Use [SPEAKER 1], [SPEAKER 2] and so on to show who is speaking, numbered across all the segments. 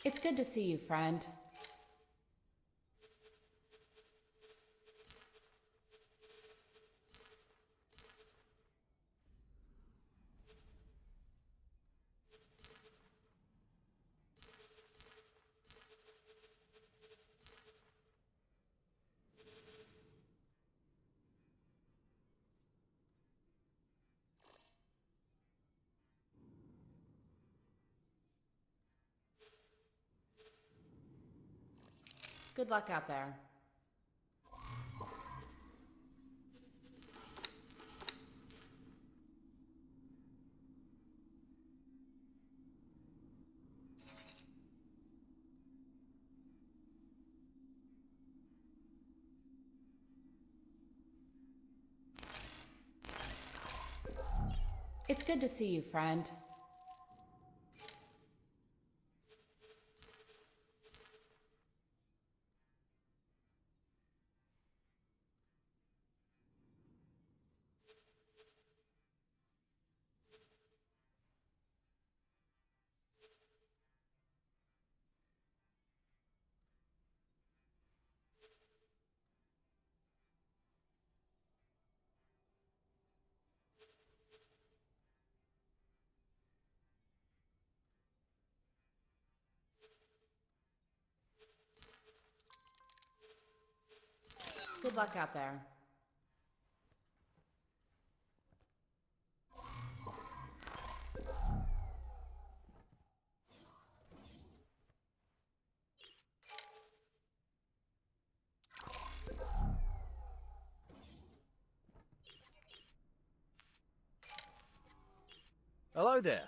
[SPEAKER 1] It's good to see you, friend. Good luck out there. It's good to see you, friend. Good luck out there.
[SPEAKER 2] Hello there.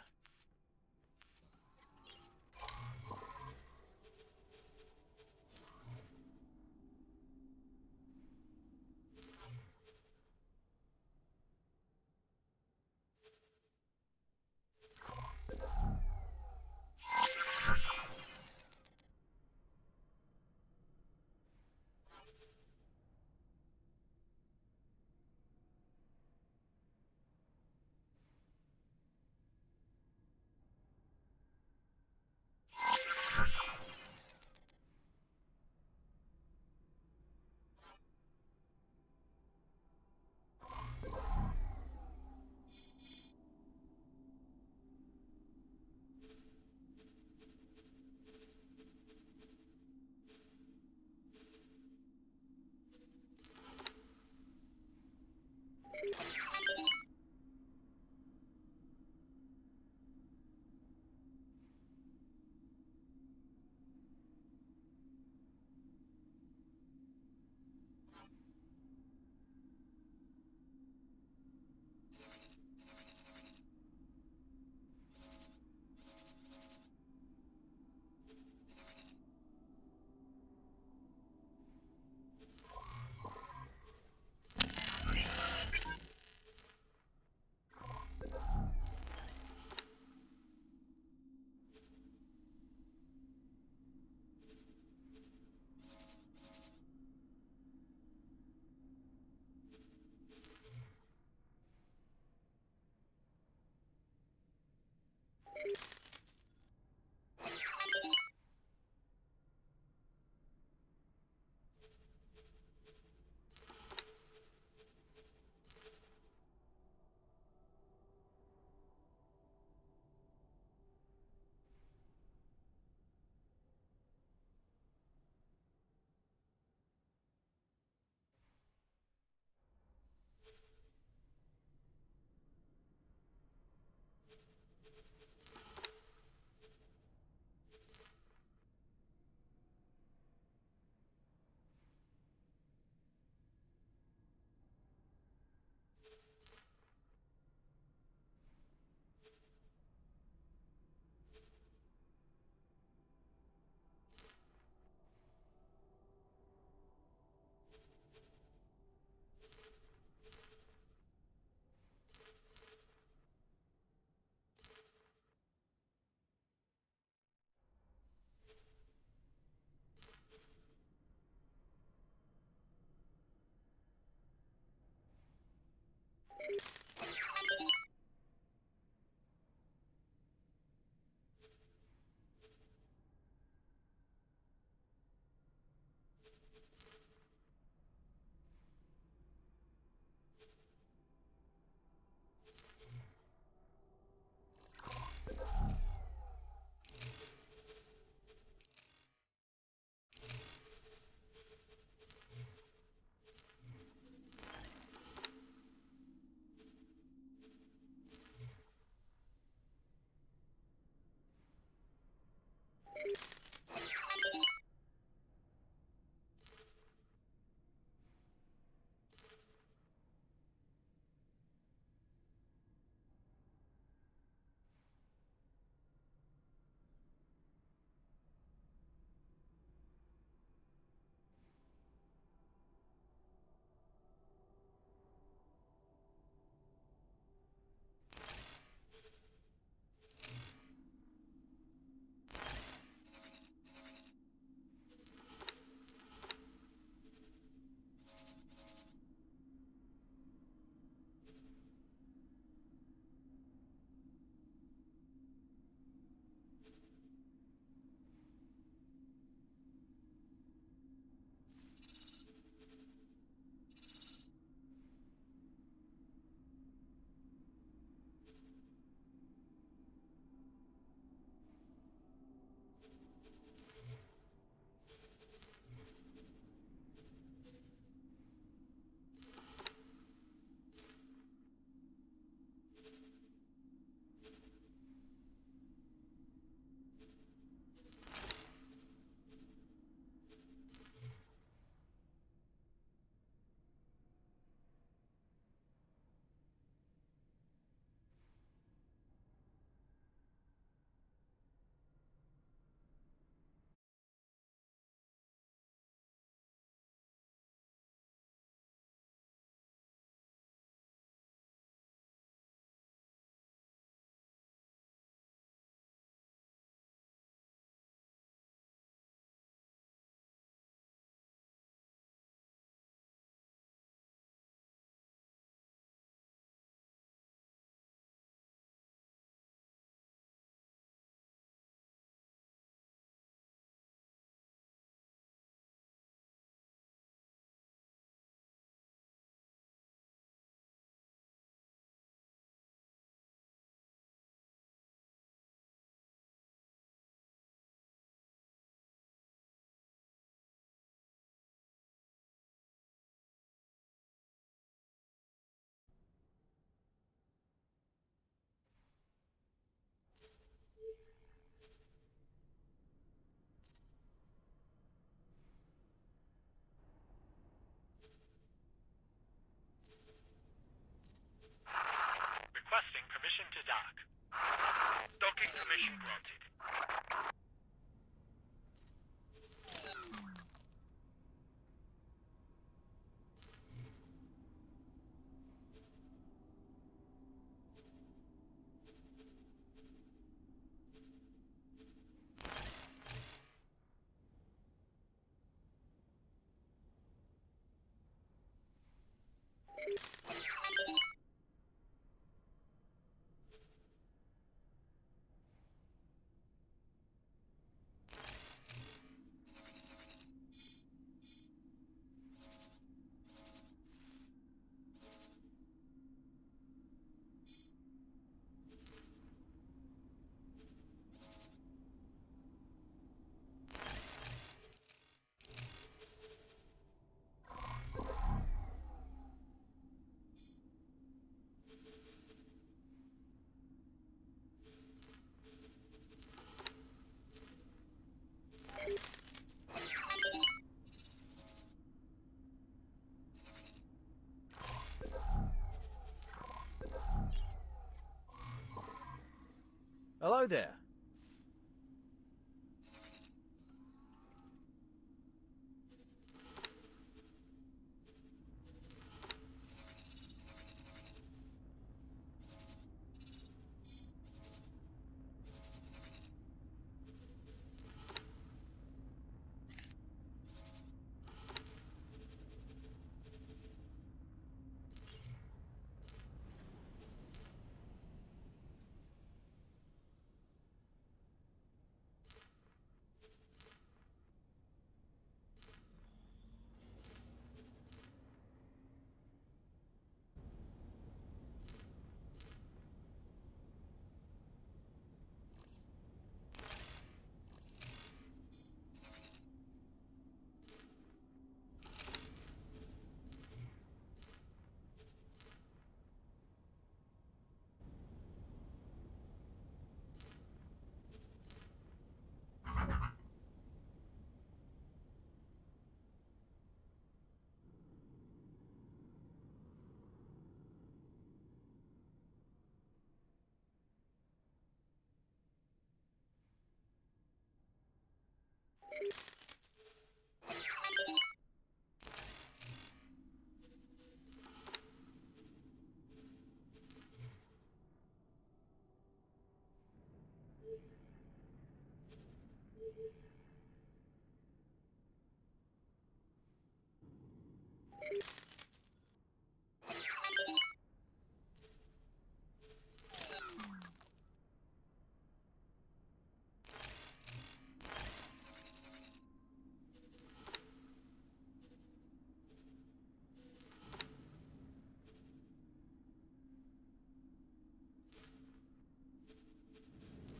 [SPEAKER 2] Hello there.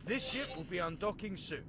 [SPEAKER 2] This ship will be undocking soon.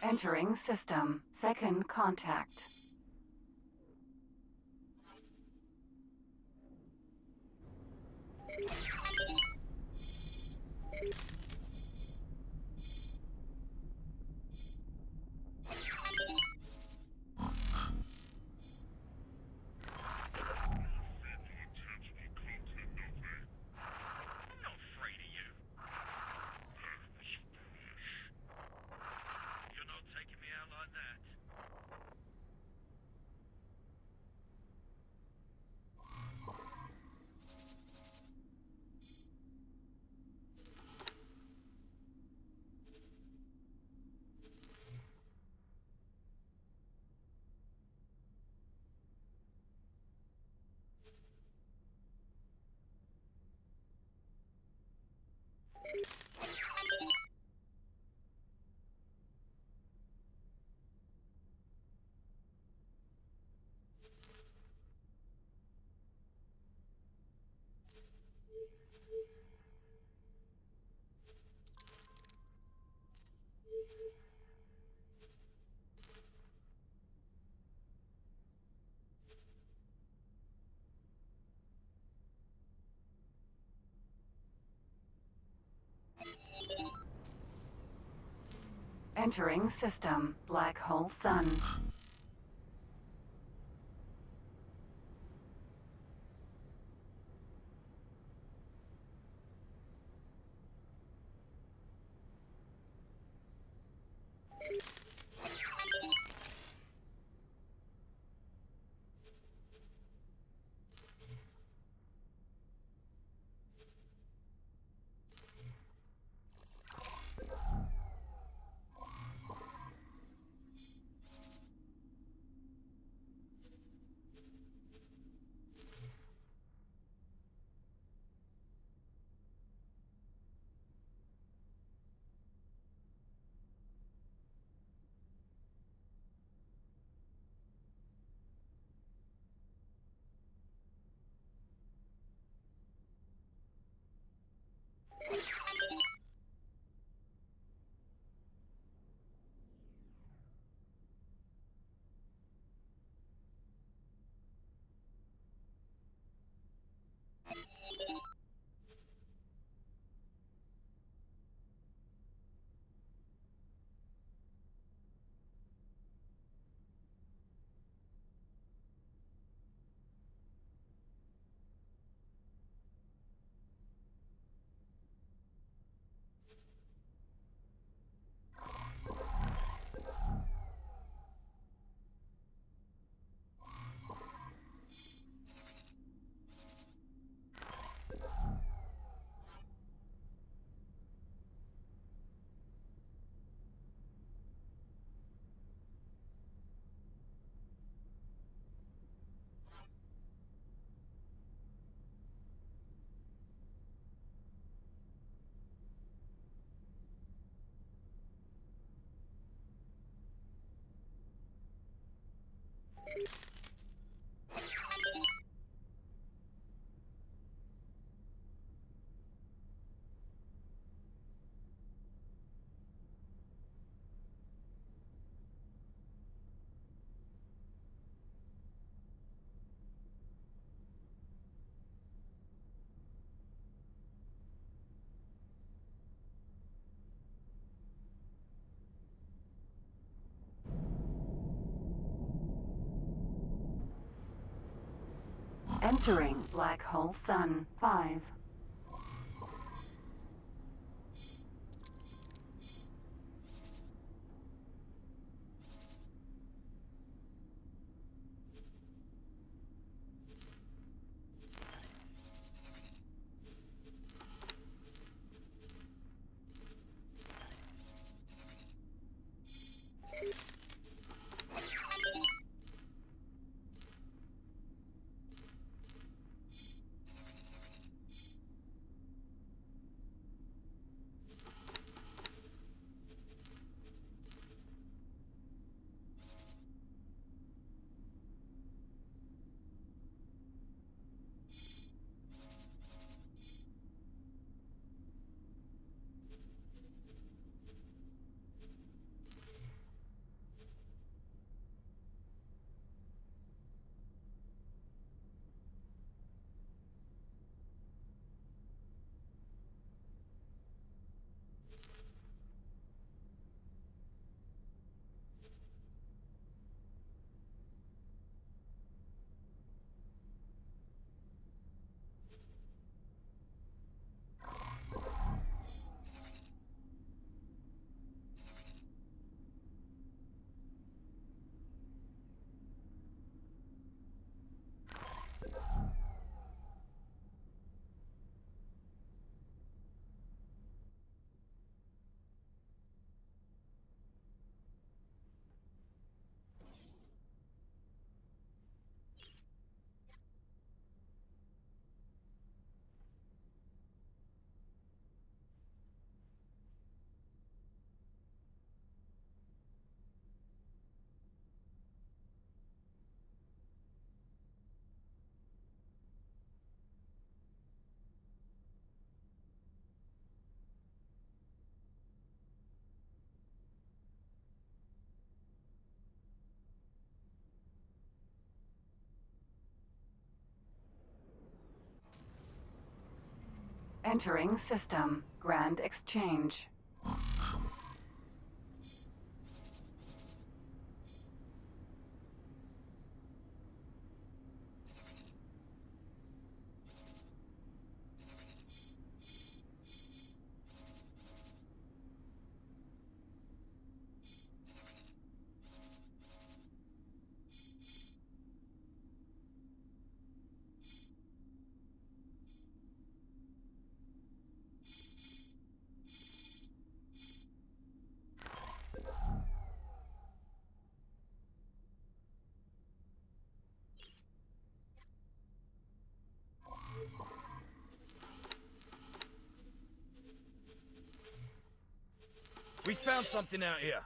[SPEAKER 3] Entering system. Second contact. Entering system. Black hole sun. Entering black hole sun. 5. Entering system. Grand exchange.
[SPEAKER 2] We found something out here.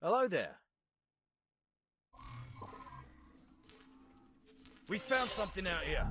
[SPEAKER 2] Hello there. We found something out here.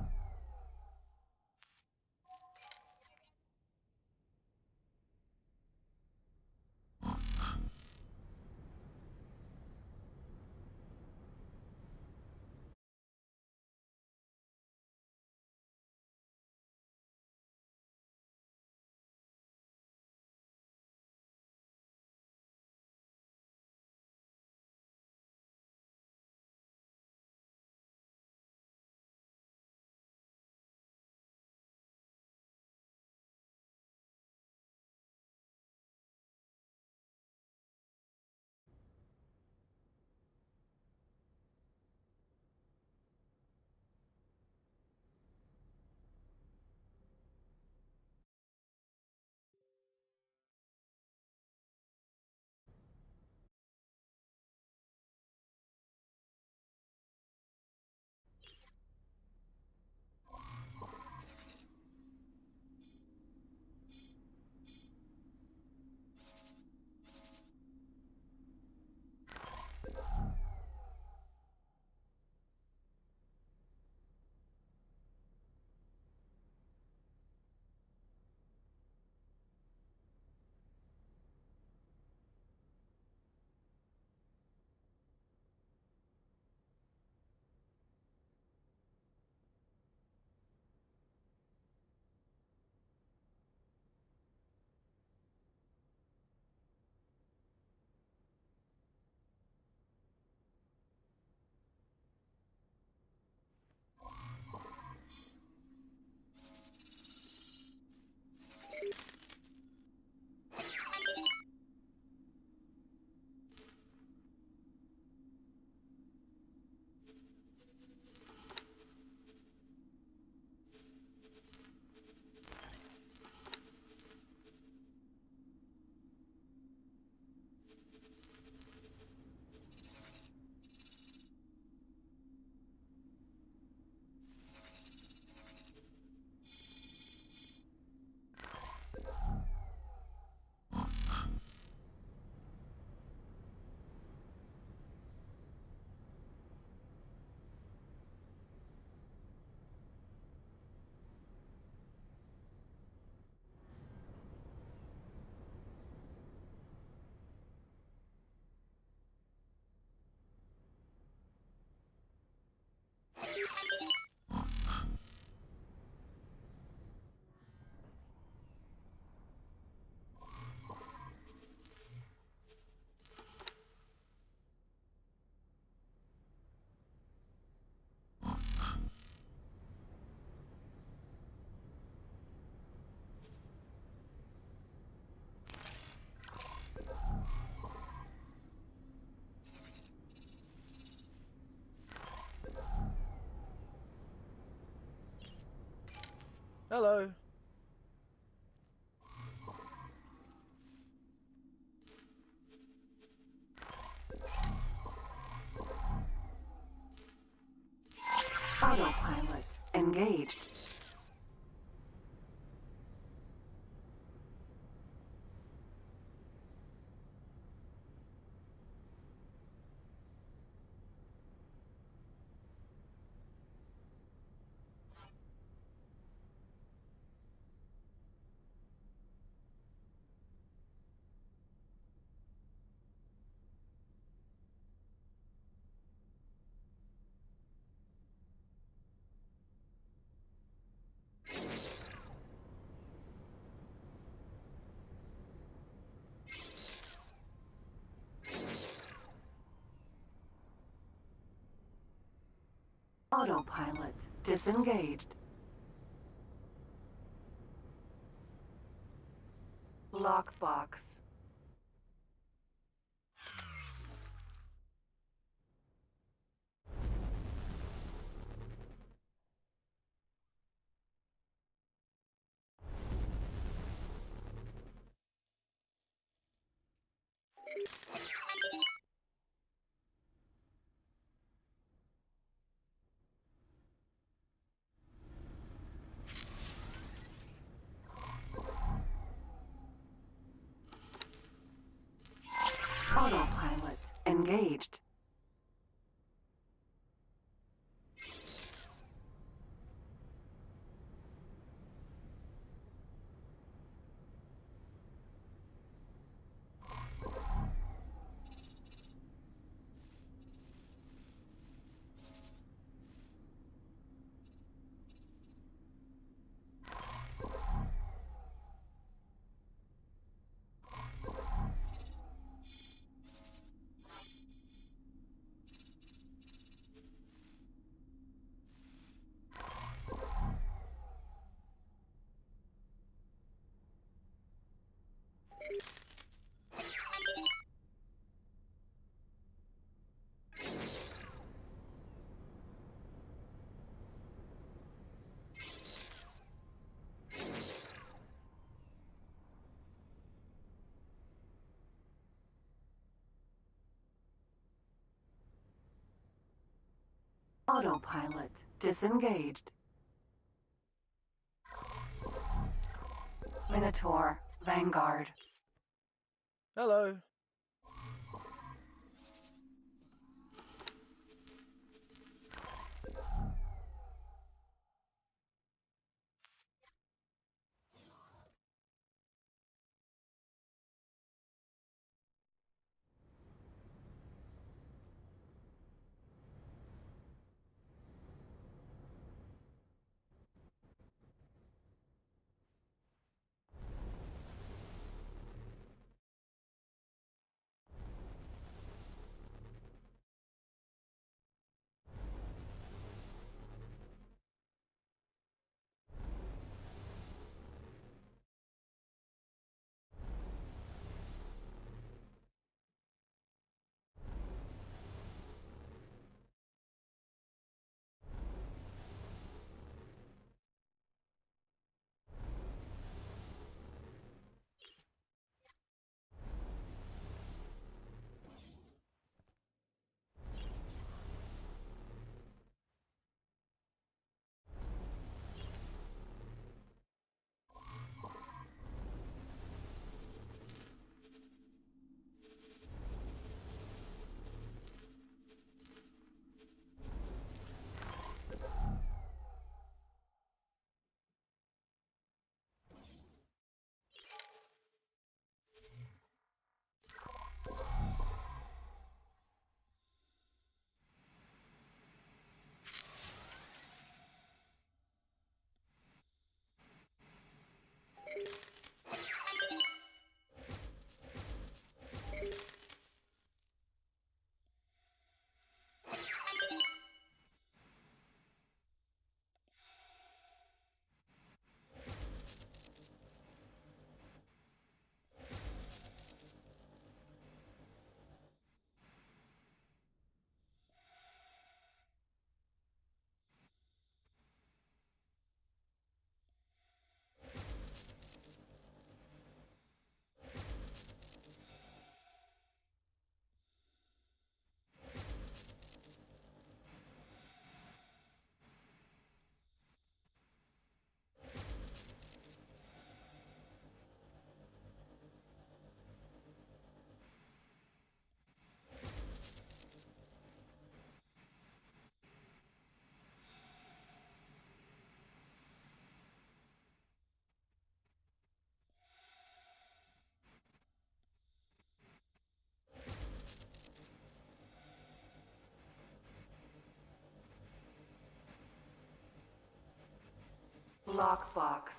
[SPEAKER 2] Hello.
[SPEAKER 3] Autopilot engaged. Autopilot disengaged. Lockbox. Autopilot engaged. Autopilot disengaged. Minotaur Vanguard.
[SPEAKER 2] Hello.
[SPEAKER 3] Lockbox.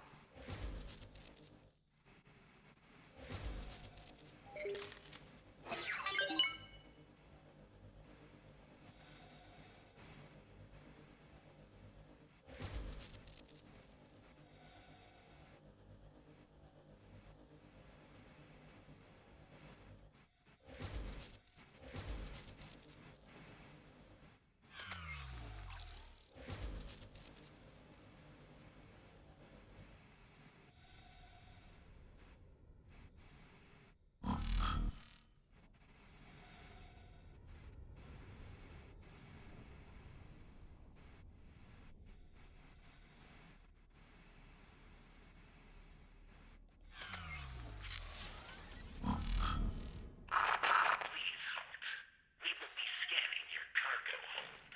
[SPEAKER 4] We will be scanning your cargo hold.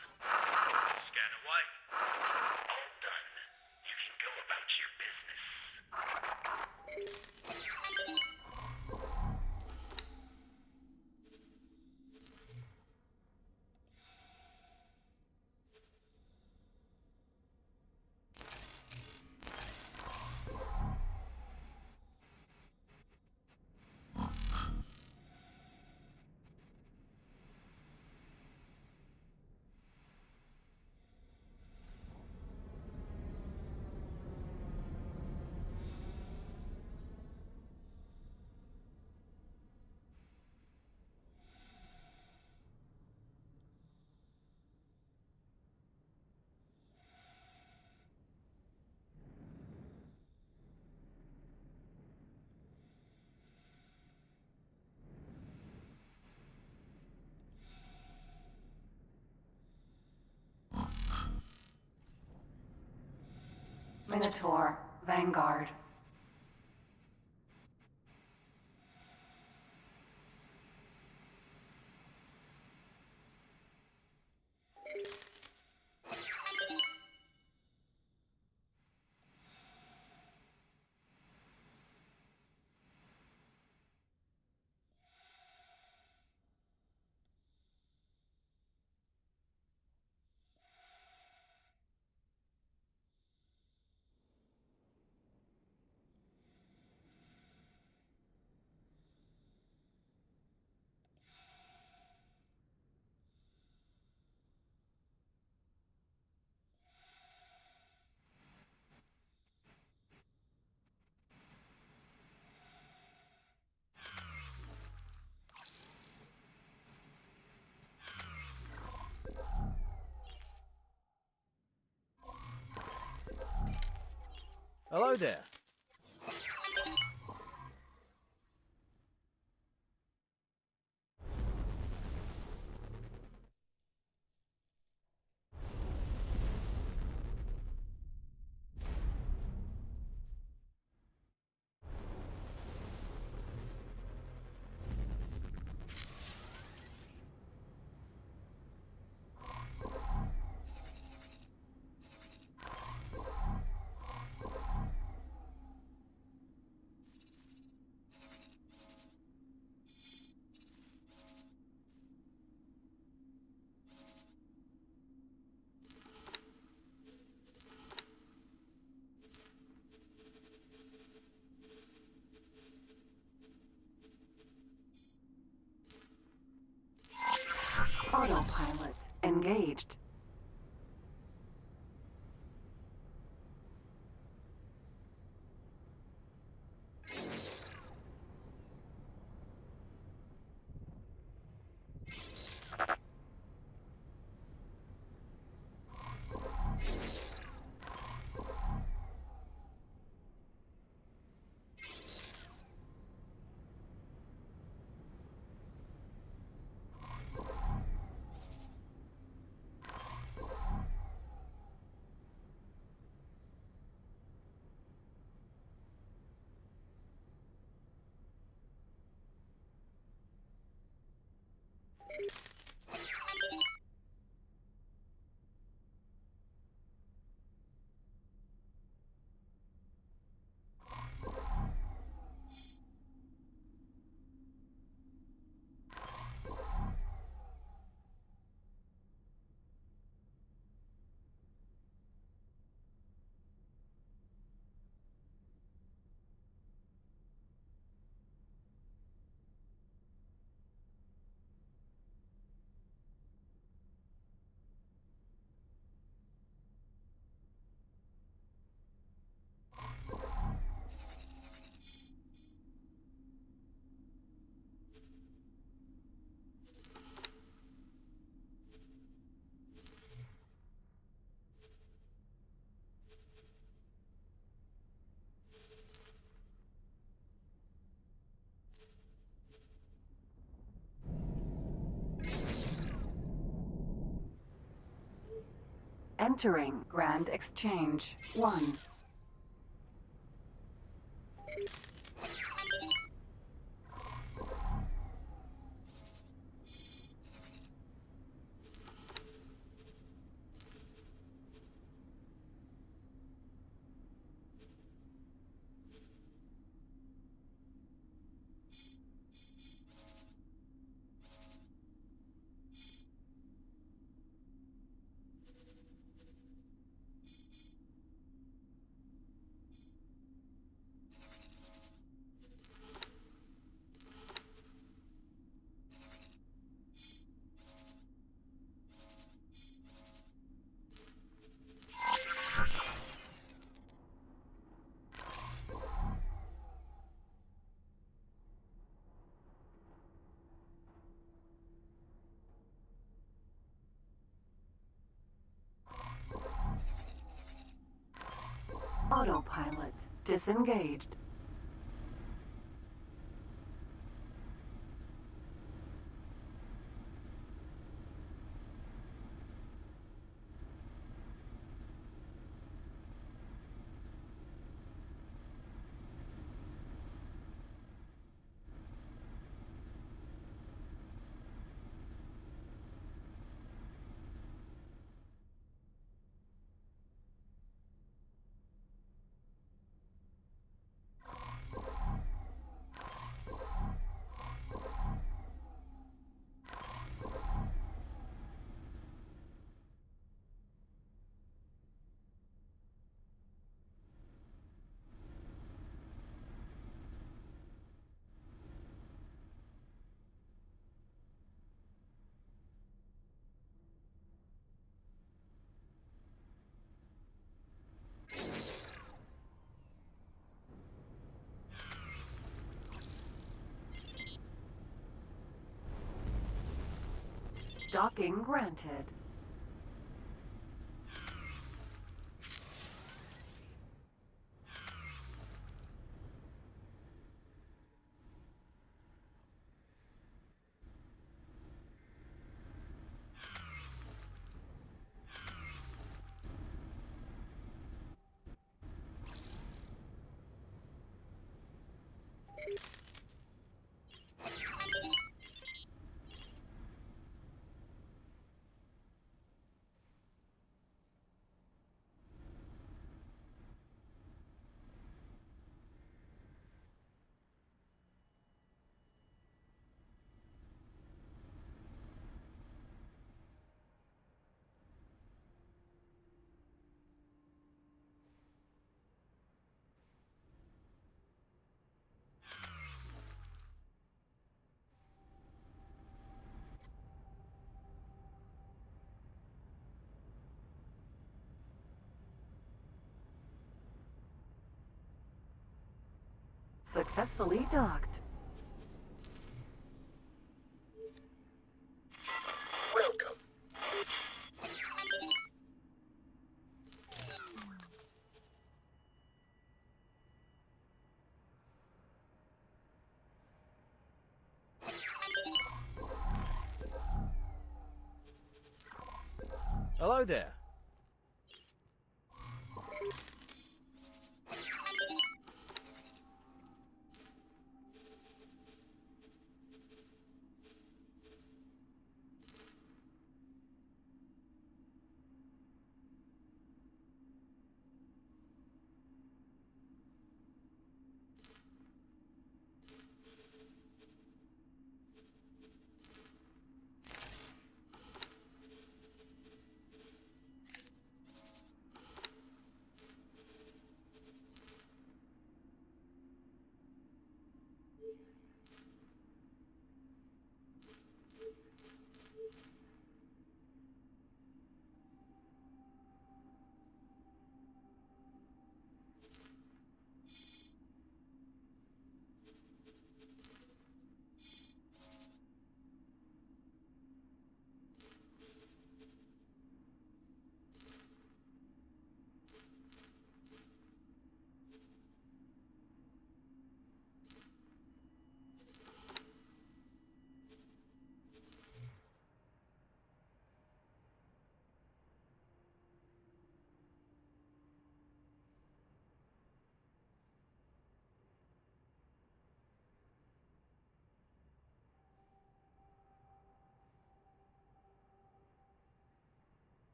[SPEAKER 4] Scan away. All done. You can go about your business.
[SPEAKER 3] Minotaur, Vanguard.
[SPEAKER 2] Hello there.
[SPEAKER 3] Autopilot engaged. Entering Grand Exchange 1. Autopilot disengaged. Docking granted. Successfully docked.
[SPEAKER 4] Welcome.
[SPEAKER 2] Hello there.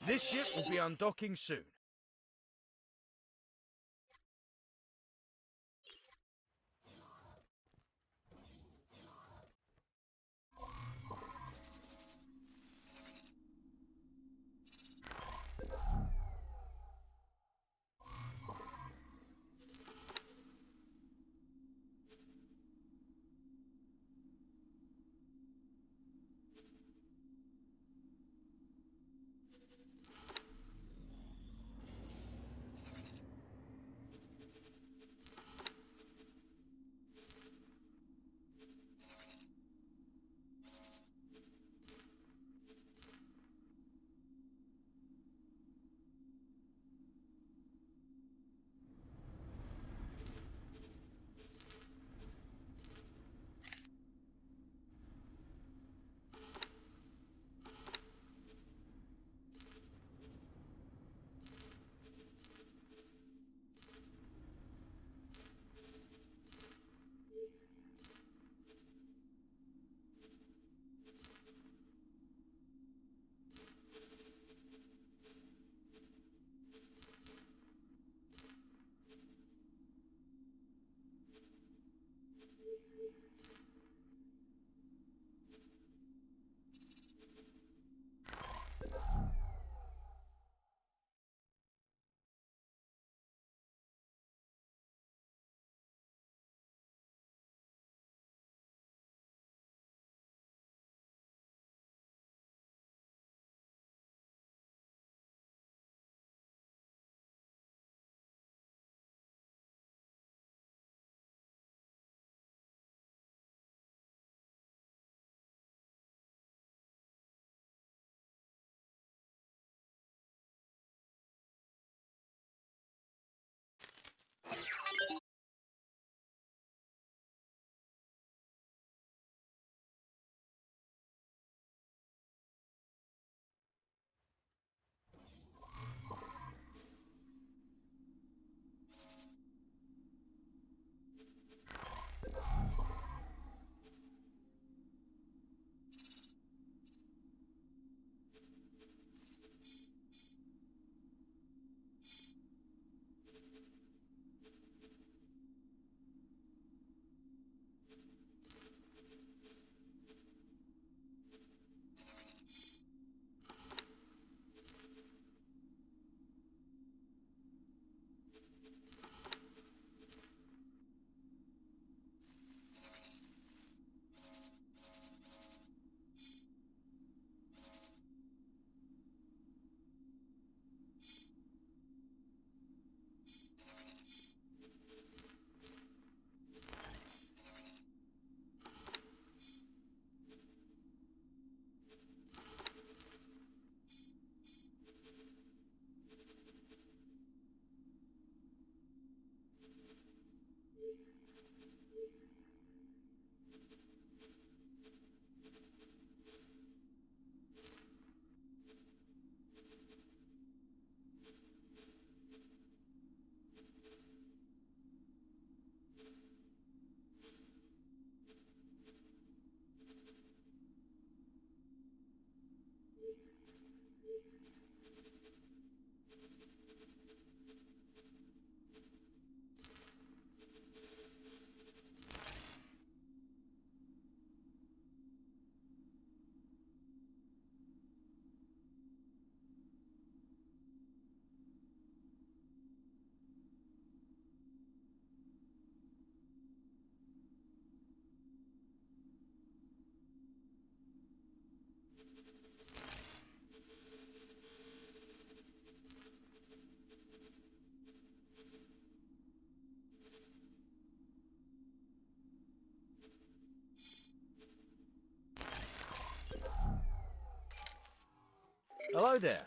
[SPEAKER 2] This ship will be undocking soon. Hello there.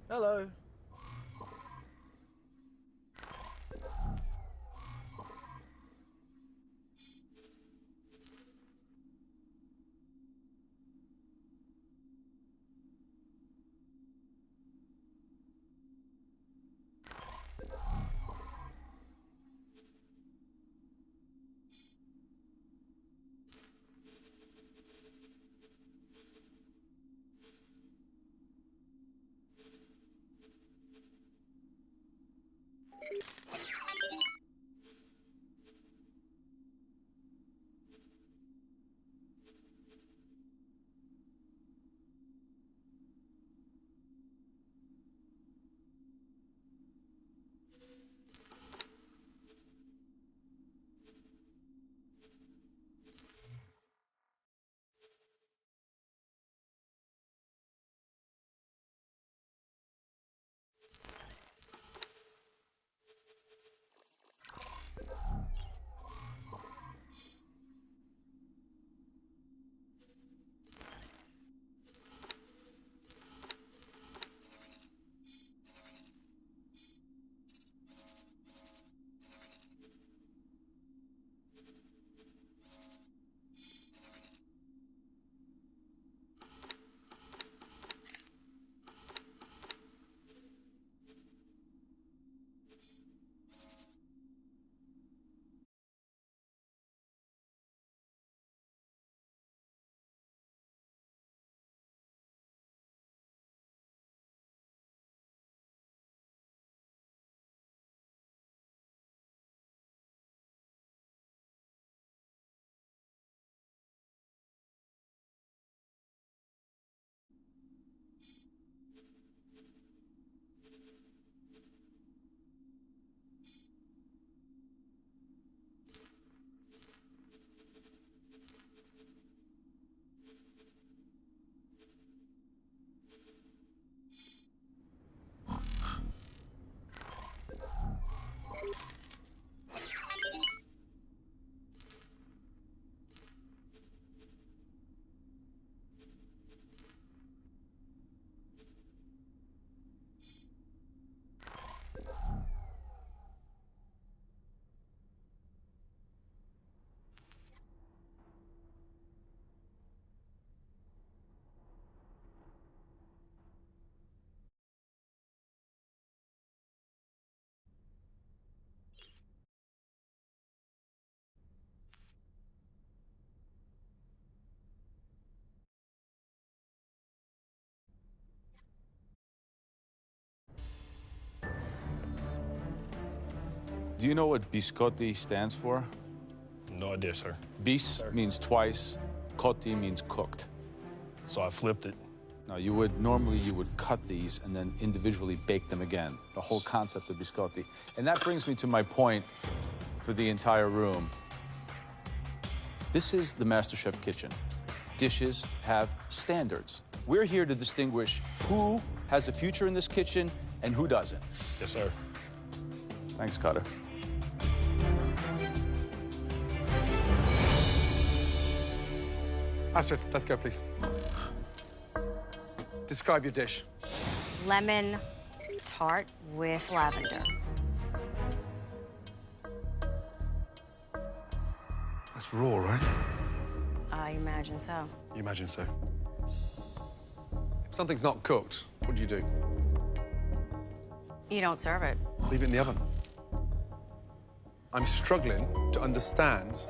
[SPEAKER 2] Hello.
[SPEAKER 5] Do you know what biscotti stands for?
[SPEAKER 6] No idea, sir.
[SPEAKER 5] Bis means twice, cotti means cooked.
[SPEAKER 6] So I flipped it.
[SPEAKER 5] Now, you would cut these and then individually bake them again. The whole concept of biscotti. And that brings me to my point for the entire room. This is the MasterChef kitchen. Dishes have standards. We're here to distinguish who has a future in this kitchen and who doesn't.
[SPEAKER 6] Yes, sir.
[SPEAKER 5] Thanks, Cutter.
[SPEAKER 7] Astrid, let's go, please. Describe your dish.
[SPEAKER 8] Lemon tart with lavender.
[SPEAKER 7] That's raw, right?
[SPEAKER 8] I imagine so.
[SPEAKER 7] You imagine so. If something's not cooked, what do you do?
[SPEAKER 8] You don't serve it.
[SPEAKER 7] Leave it in the oven. I'm struggling to understand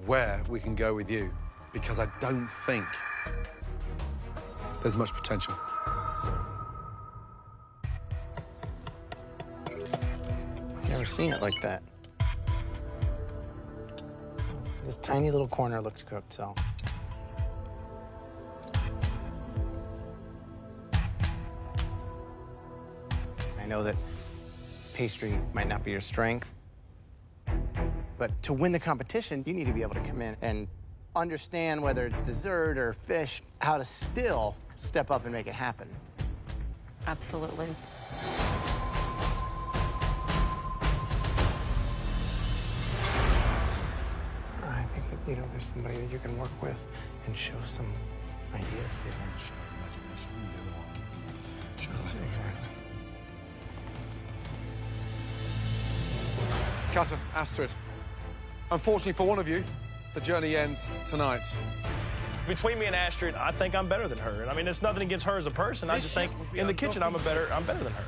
[SPEAKER 7] where we can go with you because I don't think there's much potential.
[SPEAKER 9] I've never seen it like that. This tiny little corner looks cooked, so. I know that pastry might not be your strength, but to win the competition, you need to be able to come in and understand whether it's dessert or fish, how to still step up and make it happen.
[SPEAKER 8] Absolutely.
[SPEAKER 9] I think that, you know, there's somebody that you can work with and show some ideas to. Exactly.
[SPEAKER 7] Cutter, Astrid. Unfortunately for one of you, the journey ends tonight.
[SPEAKER 6] Between me and Astrid, I think I'm better than her. And I mean, it's nothing against her as a person. I just think in the kitchen, I'm better than her.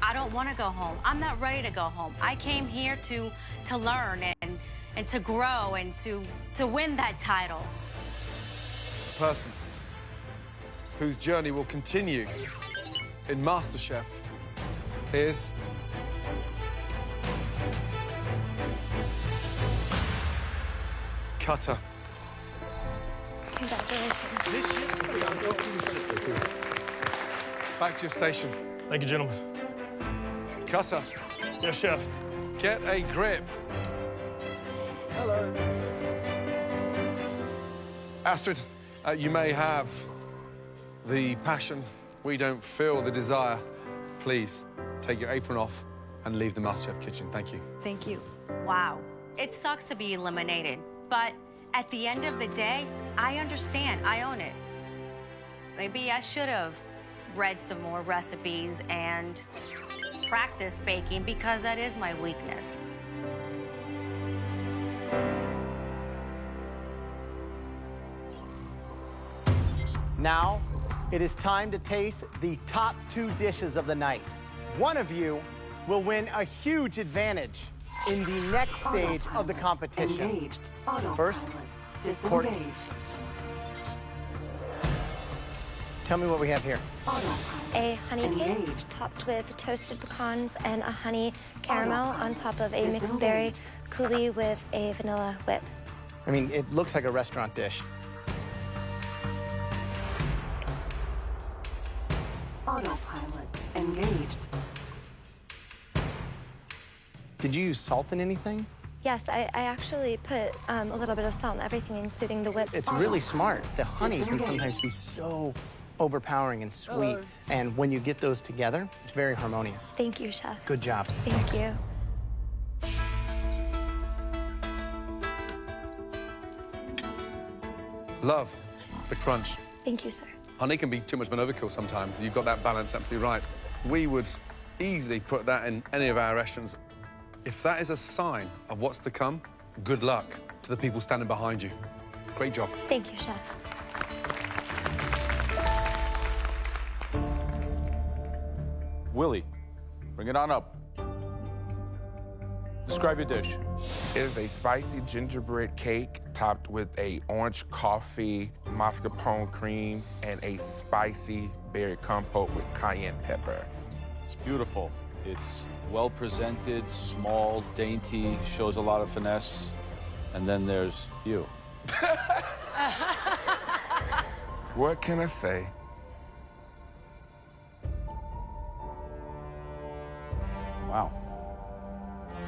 [SPEAKER 8] I don't want to go home. I'm not ready to go home. I came here to learn and to grow and to win that title.
[SPEAKER 7] The person whose journey will continue in MasterChef is Cutter.
[SPEAKER 10] Congratulations.
[SPEAKER 2] This ship will be undocking soon.
[SPEAKER 7] Back to your station.
[SPEAKER 6] Thank you, gentlemen.
[SPEAKER 7] Cutter,
[SPEAKER 6] Yes, chef.
[SPEAKER 7] get a grip.
[SPEAKER 2] Hello.
[SPEAKER 7] Astrid, you may have the passion. We don't feel the desire. Please take your apron off and leave the MasterChef kitchen. Thank you.
[SPEAKER 8] Thank you. Wow. It sucks to be eliminated, but at the end of the day, I understand. I own it. Maybe I should have read some more recipes and practiced baking because that is my weakness.
[SPEAKER 9] Now, it is time to taste the top 2 dishes of the night. One of you will win a huge advantage in the next stage of the competition.
[SPEAKER 3] Engaged.
[SPEAKER 9] First,
[SPEAKER 3] Autopilot.
[SPEAKER 9] Courtney.
[SPEAKER 3] Disengaged.
[SPEAKER 9] Tell me what we have here.
[SPEAKER 3] Autopilot.
[SPEAKER 10] A honey cake
[SPEAKER 3] Engaged.
[SPEAKER 10] topped with toasted pecans and a honey caramel
[SPEAKER 3] Autopilot.
[SPEAKER 10] on top of a mixed berry coulis with a vanilla whip.
[SPEAKER 9] I mean, it looks like a restaurant dish.
[SPEAKER 3] Autopilot. Engaged.
[SPEAKER 9] Did you use salt in anything?
[SPEAKER 10] Yes, I actually put a little bit of salt in everything, including the whip.
[SPEAKER 9] It's really smart. The honey can
[SPEAKER 3] Disengage.
[SPEAKER 9] sometimes be so overpowering and sweet. And when you get those together, it's very harmonious.
[SPEAKER 10] Thank you, Chef.
[SPEAKER 9] Good job.
[SPEAKER 10] Thank you.
[SPEAKER 7] Love the crunch.
[SPEAKER 10] Thank you, sir.
[SPEAKER 7] Honey can be too much of an overkill sometimes. You've got that balance absolutely right. We would easily put that in any of our restaurants. If that is a sign of what's to come, good luck to the people standing behind you. Great job.
[SPEAKER 10] Thank you, Chef.
[SPEAKER 5] Willie, bring it on up. Describe your dish.
[SPEAKER 11] It is a spicy gingerbread cake topped with a orange coffee, mascarpone cream, and a spicy berry compote with cayenne pepper.
[SPEAKER 5] It's beautiful. It's well presented, small, dainty, shows a lot of finesse. And then there's you.
[SPEAKER 11] What can I say?
[SPEAKER 5] Wow.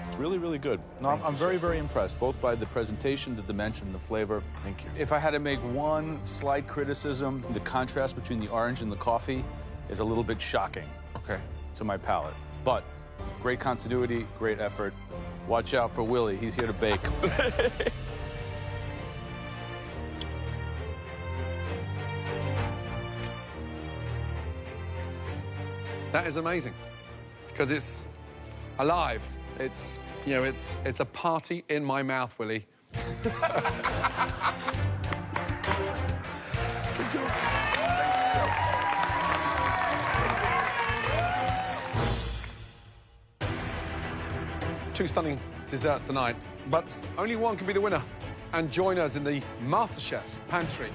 [SPEAKER 5] It's really, really good. No, I'm very, very impressed, both by the presentation, the dimension, the flavor.
[SPEAKER 11] Thank you.
[SPEAKER 5] If I had to make one slight criticism, the contrast between the orange and the coffee is a little bit shocking
[SPEAKER 11] Okay.
[SPEAKER 5] to my palate. But great continuity, great effort. Watch out for Willie. He's here to bake.
[SPEAKER 7] That is amazing because it's alive. It's, you know, it's a party in my mouth, Willie. 2 stunning desserts tonight, but only one can be the winner. And join us in the MasterChef pantry.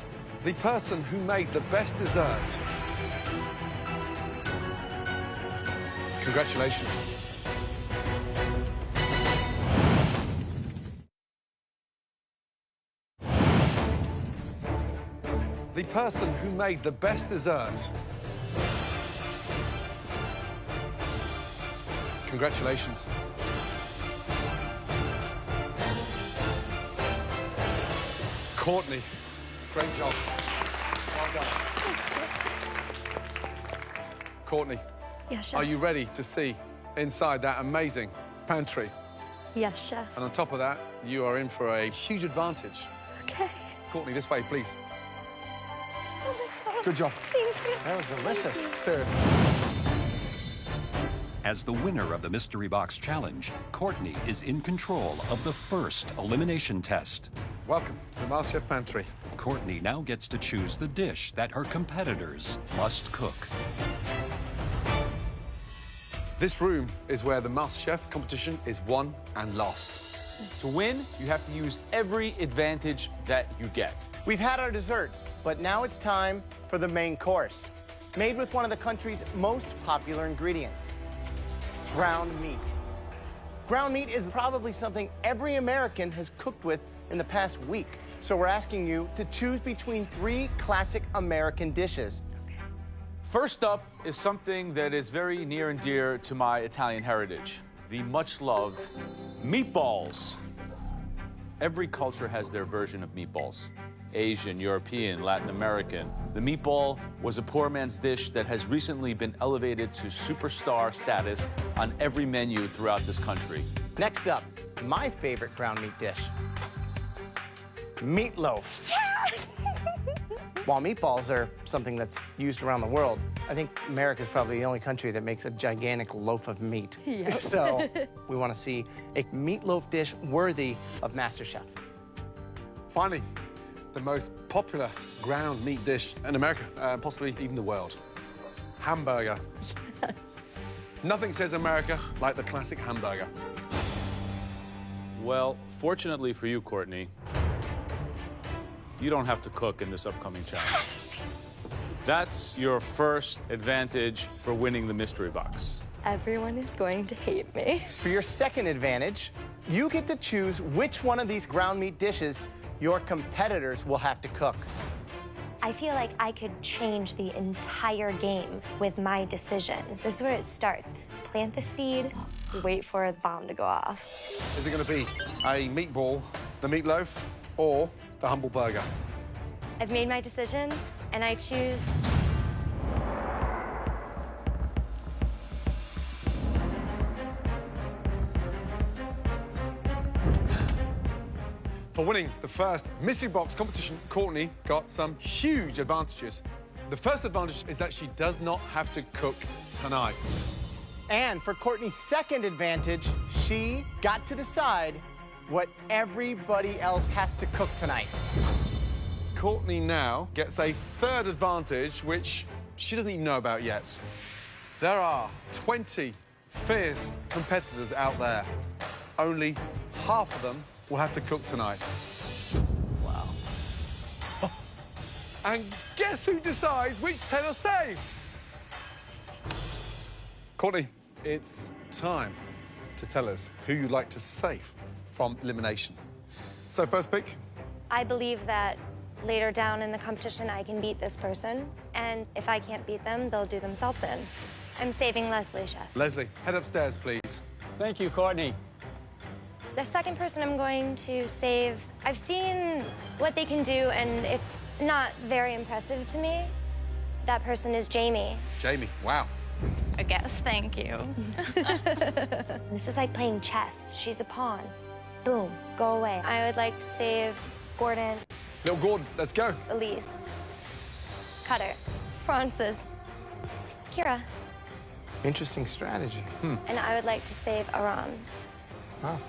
[SPEAKER 7] The person who made the best dessert. Congratulations. The person who made the best dessert. Congratulations. Courtney, great job. Well done. Courtney,
[SPEAKER 10] Yes, chef.
[SPEAKER 7] are you ready to see inside that amazing pantry?
[SPEAKER 10] Yes, chef.
[SPEAKER 7] And on top of that, you are in for a huge advantage.
[SPEAKER 10] Okay.
[SPEAKER 7] Courtney, this way, please.
[SPEAKER 10] Oh my God.
[SPEAKER 7] Good job.
[SPEAKER 10] Thank you.
[SPEAKER 9] That was delicious.
[SPEAKER 7] Seriously.
[SPEAKER 12] As the winner of the Mystery Box Challenge, Courtney is in control of the first elimination test.
[SPEAKER 7] Welcome to the MasterChef pantry.
[SPEAKER 12] Courtney now gets to choose the dish that her competitors must cook.
[SPEAKER 7] This room is where the MasterChef competition is won and lost.
[SPEAKER 5] To win, you have to use every advantage that you get.
[SPEAKER 9] We've had our desserts, but now it's time for the main course. Made with one of the country's most popular ingredients, ground meat. Ground meat is probably something every American has cooked with in the past week. So we're asking you to choose between 3 classic American dishes.
[SPEAKER 5] First up is something that is very near and dear to my Italian heritage, the much-loved meatballs. Every culture has their version of meatballs. Asian, European, Latin American. The meatball was a poor man's dish that has recently been elevated to superstar status on every menu throughout this country.
[SPEAKER 9] Next up, my favorite ground meat dish, meatloaf. While meatballs are something that's used around the world, I think America's probably the only country that makes a gigantic loaf of meat.
[SPEAKER 10] Yep.
[SPEAKER 9] So we want to see a meatloaf dish worthy of MasterChef.
[SPEAKER 7] Finally, the most popular ground meat dish in America, possibly even the world. Hamburger. Nothing says America like the classic hamburger.
[SPEAKER 5] Well, fortunately for you, Courtney, you don't have to cook in this upcoming challenge. That's your first advantage for winning the mystery box.
[SPEAKER 10] Everyone is going to hate me.
[SPEAKER 9] For your second advantage, you get to choose which one of these ground meat dishes your competitors will have to cook.
[SPEAKER 10] I feel like I could change the entire game with my decision. This is where it starts. Plant the seed, wait for the bomb to go off.
[SPEAKER 7] Is it going to be a meatball, the meatloaf, or the humble burger?
[SPEAKER 10] I've made my decision, and I choose...
[SPEAKER 7] For winning the first mystery box competition, Courtney got some huge advantages. The first advantage is that she does not have to cook tonight.
[SPEAKER 9] And for Courtney's second advantage, she got to decide what everybody else has to cook tonight.
[SPEAKER 7] Courtney now gets a third advantage, which she doesn't even know about yet. There are 20 fierce competitors out there. Only half of them will have to cook tonight.
[SPEAKER 9] Wow.
[SPEAKER 7] And guess who decides which 10 are safe? Courtney, it's time to tell us who you'd like to save from elimination. So first pick.
[SPEAKER 10] I believe that later down in the competition, I can beat this person. And if I can't beat them, they'll do themselves in. I'm saving Leslie, chef.
[SPEAKER 7] Leslie, head upstairs, please.
[SPEAKER 13] Thank you, Courtney.
[SPEAKER 10] The second person I'm going to save, I've seen what they can do, and it's not very impressive to me. That person is Jamie.
[SPEAKER 7] Jamie, wow.
[SPEAKER 10] I guess, thank you. This is like playing chess. She's a pawn. Boom, go away. I would like to save Gordon,
[SPEAKER 7] Little Gordon, let's go.
[SPEAKER 10] Elise, Cutter, Francis, Kira,
[SPEAKER 9] Interesting strategy.
[SPEAKER 10] and I would like to save Aram.
[SPEAKER 9] Wow.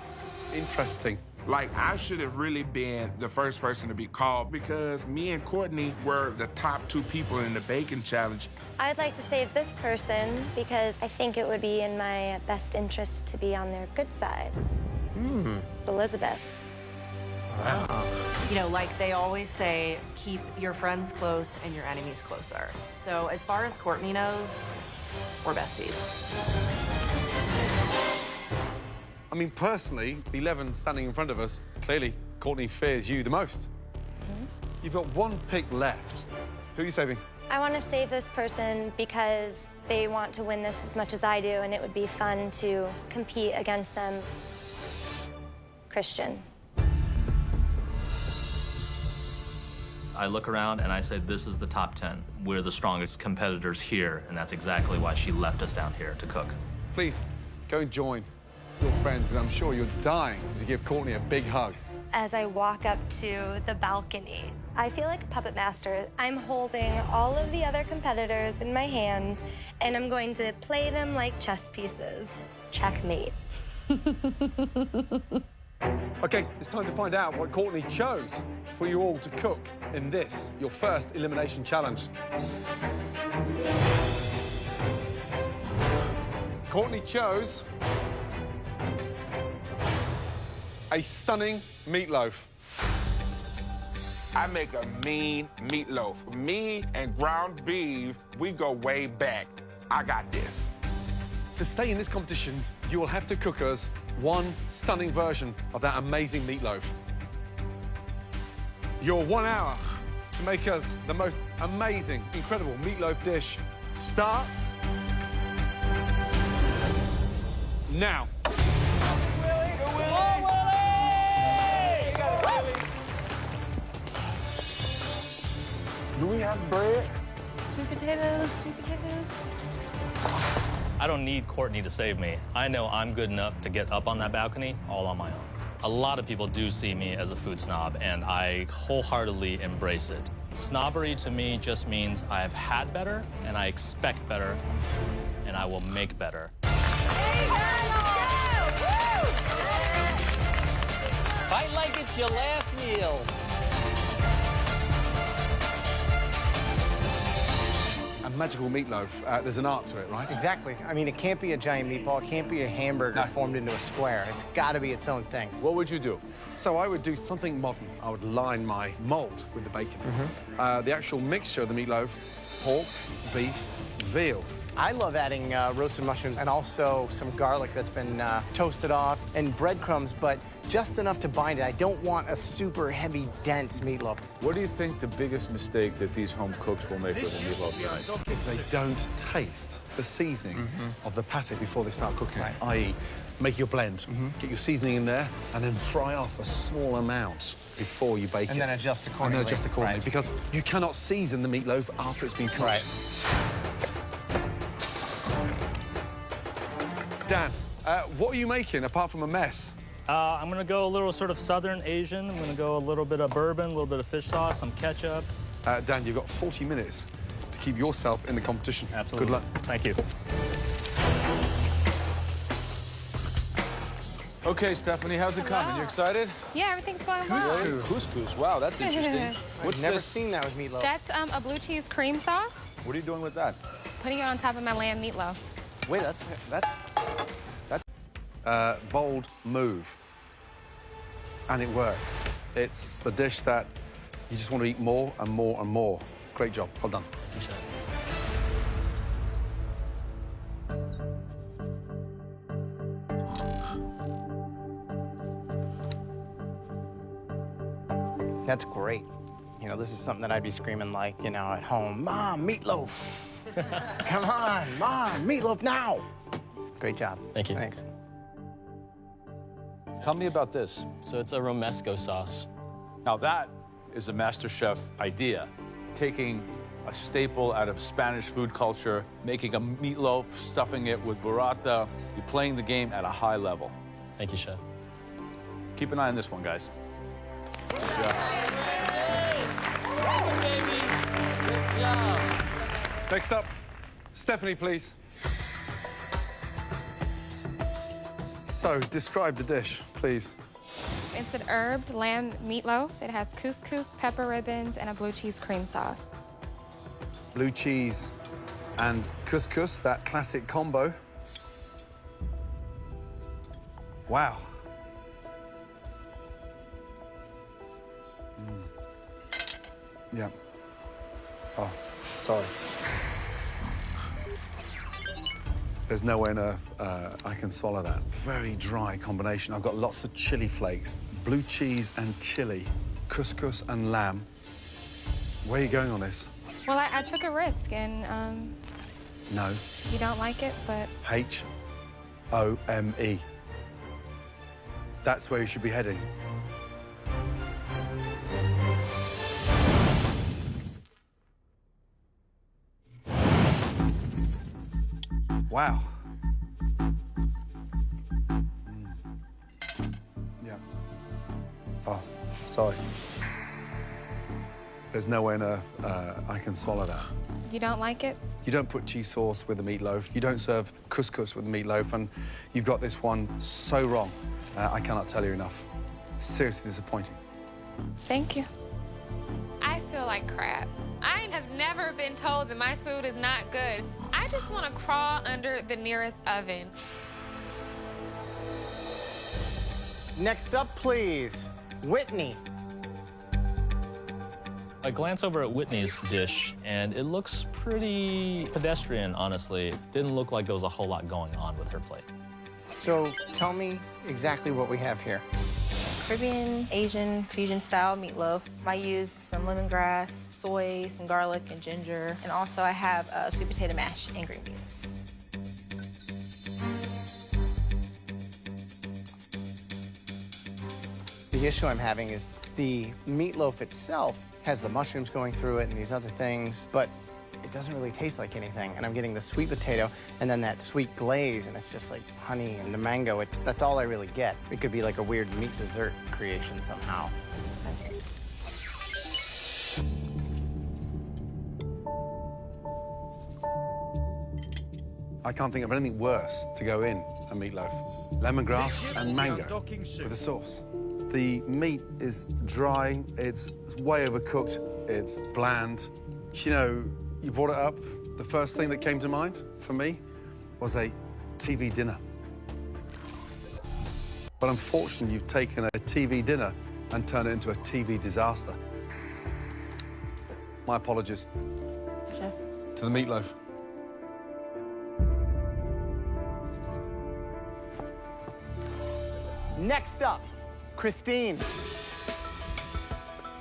[SPEAKER 7] Interesting.
[SPEAKER 11] Like, I should have really been the first person to be called because me and Courtney were the top 2 people in the bacon challenge.
[SPEAKER 10] I'd like to save this person because I think it would be in my best interest to be on their good side. Elizabeth.
[SPEAKER 9] Wow.
[SPEAKER 13] You know, like they always say, keep your friends close and your enemies closer. So as far as Courtney knows, we're besties.
[SPEAKER 7] I mean, personally, the 11 standing in front of us, clearly, Courtney fears you the most. You've got 1 pick left. Who are you saving?
[SPEAKER 10] I want to save this person because they want to win this as much as I do, and it would be fun to compete against them. Christian.
[SPEAKER 14] I look around and I say, this is the top 10. We're the strongest competitors here, and that's exactly why she left us down here to cook.
[SPEAKER 7] Please, go and join your friends, because I'm sure you're dying to give Courtney a big hug.
[SPEAKER 10] As I walk up to the balcony, I feel like a puppet master. I'm holding all of the other competitors in my hands, and I'm going to play them like chess pieces. Checkmate.
[SPEAKER 7] Okay, it's time to find out what Courtney chose for you all to cook in this, your first elimination challenge. Courtney chose a stunning meatloaf.
[SPEAKER 11] I make a mean meatloaf. Me and ground beef, we go way back. I got this.
[SPEAKER 7] To stay in this competition, you will have to cook us 1 stunning version of that amazing meatloaf. Your 1 hour to make us the most amazing, incredible meatloaf dish starts now.
[SPEAKER 11] Do we have bread?
[SPEAKER 13] Sweet potatoes, sweet potatoes.
[SPEAKER 14] I don't need Courtney to save me. I know I'm good enough to get up on that balcony all on my own. A lot of people do see me as a food snob, and I wholeheartedly embrace it. Snobbery to me just means I have had better, and I expect better, and I will make better.
[SPEAKER 15] Fight like it's your last meal.
[SPEAKER 7] A magical meatloaf, there's an art to it, right?
[SPEAKER 9] Exactly. I mean, it can't be a giant meatball. It can't be a hamburger formed into a square. It's got to be its own thing.
[SPEAKER 5] What would you do?
[SPEAKER 7] So I would do something modern. I would line my mold with the bacon. The actual mixture of the meatloaf, pork, beef, veal.
[SPEAKER 9] I love adding roasted mushrooms and also some garlic that's been toasted off and breadcrumbs, but just enough to bind it. I don't want a super heavy, dense meatloaf.
[SPEAKER 5] What do you think the biggest mistake that these home cooks will make with a meatloaf tonight?
[SPEAKER 7] They don't taste the seasoning of the pate before they start cooking it, i.e. make your blend, get your seasoning in there, and then fry off a small amount before you bake it.
[SPEAKER 9] And then adjust accordingly.
[SPEAKER 7] And then adjust accordingly, because you cannot season the meatloaf after it's been cooked.
[SPEAKER 9] Right.
[SPEAKER 7] Dan, what are you making apart from a mess?
[SPEAKER 14] I'm gonna go a little sort of Southern Asian. I'm gonna go a little bit of bourbon, a little bit of fish sauce, some ketchup.
[SPEAKER 7] Dan, you've got 40 minutes to keep yourself in the competition.
[SPEAKER 14] Absolutely.
[SPEAKER 7] Good luck.
[SPEAKER 14] Thank you.
[SPEAKER 5] Okay, Stephanie, how's it coming? You excited?
[SPEAKER 16] Yeah, everything's going well.
[SPEAKER 5] Couscous. Wow, that's interesting.
[SPEAKER 9] I've never seen that with meatloaf.
[SPEAKER 16] That's a blue cheese cream sauce.
[SPEAKER 5] What are you doing with that?
[SPEAKER 16] Putting it on top of my lamb meatloaf.
[SPEAKER 5] Wait, that's
[SPEAKER 7] bold move. And it worked. It's the dish that you just want to eat more and more and more. Great job. Well done.
[SPEAKER 9] That's great. You know, this is something that I'd be screaming like, you know, at home, Mom, meatloaf. Come on, Mom, meatloaf now. Great job.
[SPEAKER 17] Thank you.
[SPEAKER 9] Thanks.
[SPEAKER 5] Tell me about this.
[SPEAKER 17] So it's a romesco sauce.
[SPEAKER 5] Now that is a MasterChef idea. Taking a staple out of Spanish food culture, making a meatloaf, stuffing it with burrata. You're playing the game at a high level.
[SPEAKER 17] Thank you, Chef.
[SPEAKER 5] Keep an eye on this one, guys. Good job.
[SPEAKER 15] Good job.
[SPEAKER 7] Next up, Stephanie, please. So, describe the dish, please.
[SPEAKER 16] It's an herbed lamb meatloaf. It has couscous, pepper ribbons, and a blue cheese cream sauce.
[SPEAKER 7] Blue cheese and couscous, that classic combo. Wow. Yeah. Oh, sorry. There's no way on earth I can swallow that. Very dry combination. I've got lots of chili flakes, blue cheese and chili, couscous and lamb. Where are you going on this?
[SPEAKER 16] Well, I took a risk, and
[SPEAKER 7] No.
[SPEAKER 16] you don't like it, but
[SPEAKER 7] H-O-M-E. That's where you should be heading. Wow. Yeah. Oh, sorry. There's no way on earth I can swallow that.
[SPEAKER 16] you don't like it.
[SPEAKER 7] You don't put cheese sauce with the meatloaf. You don't serve couscous with the meatloaf, and you've got this one so wrong. I cannot tell you enough. Seriously disappointing.
[SPEAKER 16] Thank you.
[SPEAKER 18] I feel like crap. I have never been told that my food is not good. I just want to crawl under the nearest oven.
[SPEAKER 9] Next up, please, Whitney.
[SPEAKER 14] I glance over at Whitney's dish, and it looks pretty pedestrian, honestly. It didn't look like there was a whole lot going on with her plate.
[SPEAKER 9] So tell me exactly what we have here.
[SPEAKER 19] Caribbean, Asian, fusion-style meatloaf. I use some lemongrass, soy, some garlic, and ginger. And also I have sweet potato mash and green beans.
[SPEAKER 9] The issue I'm having is the meatloaf itself has the mushrooms going through it and these other things, but it doesn't really taste like anything. And I'm getting the sweet potato and then that sweet glaze, and it's just like honey and the mango. That's all I really get. It could be like a weird meat dessert creation somehow.
[SPEAKER 7] I can't think of anything worse to go in a meatloaf. Lemongrass and mango with a sauce. The meat is dry, it's way overcooked, it's bland. You know, you brought it up, the first thing that came to mind for me was a TV dinner. But unfortunately, you've taken a TV dinner and turned it into a TV disaster. My apologies.
[SPEAKER 19] Chef.
[SPEAKER 7] To the meatloaf.
[SPEAKER 9] Next up, Christine.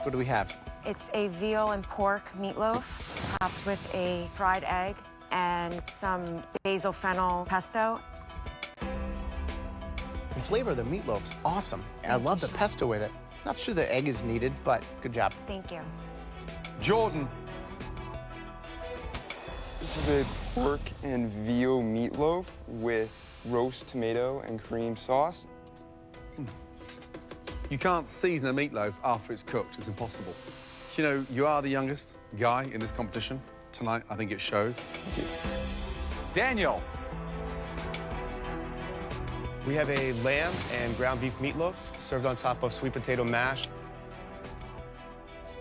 [SPEAKER 9] What do we have?
[SPEAKER 20] It's a veal and pork meatloaf topped with a fried egg and some basil fennel pesto.
[SPEAKER 9] The flavor of the meatloaf's awesome. I love the pesto with it. Not sure the egg is needed, but good job.
[SPEAKER 20] Thank you.
[SPEAKER 7] Jordan.
[SPEAKER 21] This is a pork and veal meatloaf with roast tomato and cream sauce.
[SPEAKER 7] You can't season a meatloaf after it's cooked. It's impossible. You know, you are the youngest guy in this competition. Tonight, I think it shows. Daniel.
[SPEAKER 22] We have a lamb and ground beef meatloaf served on top of sweet potato mash.